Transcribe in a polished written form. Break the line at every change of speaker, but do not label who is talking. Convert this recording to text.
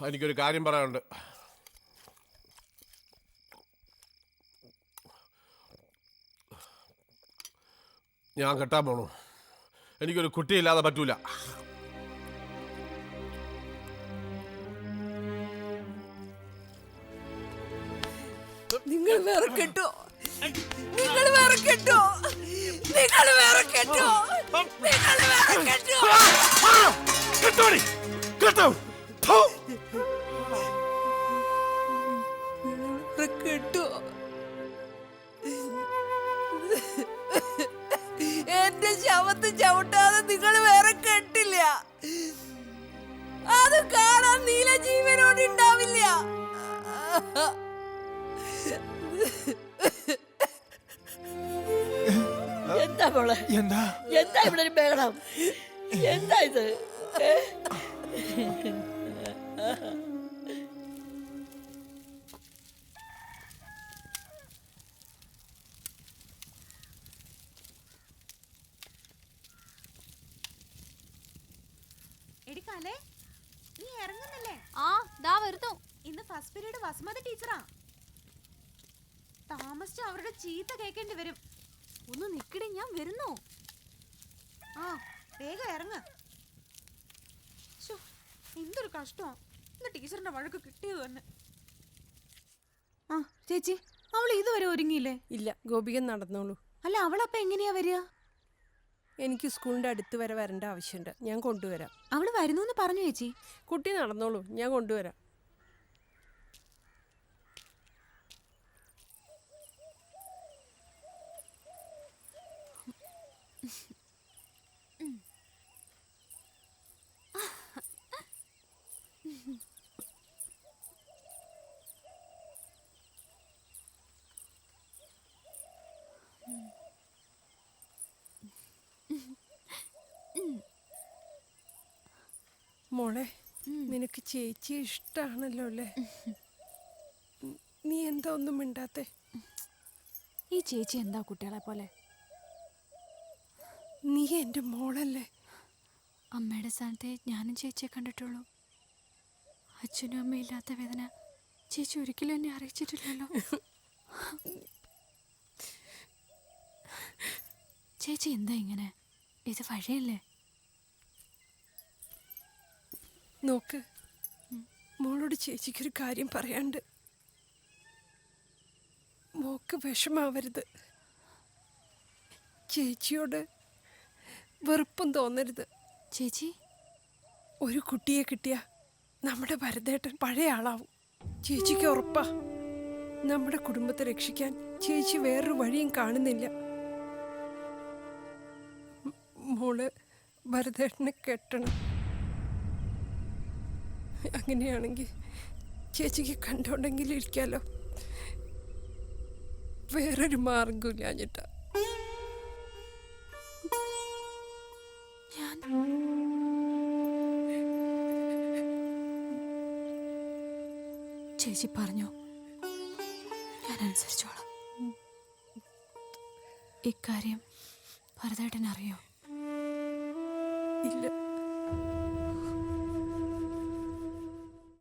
എനിക്കൊരു കാര്യം പറയാനുണ്ട്. ഞാൻ കെട്ടാൻ പോണു. എനിക്കൊരു കുട്ടിയില്ലാതെ പറ്റൂല.
നിങ്ങൾ വേറെ കെട്ടോ, നിങ്ങൾ വേറെ കെട്ടോ, നിങ്ങൾ വേറെ കെട്ടോ, നിങ്ങൾ വേറെ കെട്ടോ.
കെട്ടോടി, കെട്ടോ.
കെട്ടോ. എന്റെ ശവത്ത് ചവിട്ടാതെ നിങ്ങൾ വേറെ കെട്ടില്ല. അത് കാണാൻ നീല ജീവനോട് ഉണ്ടാവില്ല.
എന്താ മോളെ? എന്താ ഇവിടെ ഒരു ബഹളം? എന്താ ഇത്?
എടിക്കാലേ, നീ ഇറങ്ങുന്നല്ലേ?
ആ ദാ വരുന്നു.
ഇന്ന് ഫസ്റ്റ് പീരീഡ് വസുമതി ടീച്ചറാ. താമസിച്ച് അവരുടെ ചീത്ത കേൾക്കേണ്ടി വരും.
ഒന്ന് നിക്കടി, ഞാൻ വരുന്നു.
ആ വേഗം ഇറങ്ങ. എന്തൊരു കഷ്ടമാ ഇന്ന് ടീച്ചറിന്റെ വഴക്ക് കിട്ടിയത് തന്നെ. ആ ചേച്ചി, അവൾ ഇതുവരെ ഒരുങ്ങിയില്ലേ?
ഇല്ല, ഗോപികൻ നടന്നോളൂ.
അല്ല, അവളപ്പ എങ്ങനെയാ വരിക?
എനിക്ക് സ്കൂളിന്റെ അടുത്ത് വരെ വരേണ്ട ആവശ്യമുണ്ട്. ഞാൻ കൊണ്ടുവരാം.
അവള് വരുന്നു പറഞ്ഞു ചേച്ചി.
കുട്ടി നടന്നോളൂ, ഞാൻ കൊണ്ടുവരാം. മോളെ, നിനക്ക് ചേച്ചിയെ ഇഷ്ടാണല്ലോ അല്ലേ? നീ എന്താ ഒന്നും മിണ്ടാത്തെ?
ഈ ചേച്ചി എന്താ കുട്ടികളെ പോലെ?
നീ എൻ്റെ മോളല്ലേ?
അമ്മയുടെ സ്ഥാനത്തെ ഞാനും ചേച്ചിയെ കണ്ടിട്ടുള്ളൂ. അച്ഛനും അമ്മയും ഇല്ലാത്ത വേദന ചേച്ചി ഒരിക്കലും എന്നെ അറിയിച്ചിട്ടില്ലല്ലോ. ചേച്ചി എന്താ ഇങ്ങനെ? ഇത് വഴിയല്ലേ?
നോക്ക്, മോളോട് ചേച്ചിക്കൊരു കാര്യം പറയാണ്ട്. മോക്ക് വിഷമാവരുത്. ചേച്ചിയോട് വെറുപ്പും തോന്നരുത്.
ചേച്ചി,
ഒരു കുട്ടിയെ കിട്ടിയ നമ്മുടെ ഭരതേട്ടൻ പഴയ ആളാവും. ചേച്ചിക്ക് ഉറപ്പാ. നമ്മുടെ കുടുംബത്തെ രക്ഷിക്കാൻ ചേച്ചി വേറൊരു വഴിയും കാണുന്നില്ല. മോള് ഭരതേട്ടനെ കെട്ടണം. അങ്ങനെയാണെങ്കിൽ ചേച്ചിക്ക് കണ്ടോണ്ടെങ്കിലും ഇരിക്കാലോ. വേറൊരു മാർഗമില്ലാഞ്ഞിട്ടാ.
ചേച്ചി പറഞ്ഞു, ഞാൻ അനുസരിച്ചോളാം. ഇക്കാര്യം ഭരതേട്ടൻ അറിയോ?
ഇല്ല.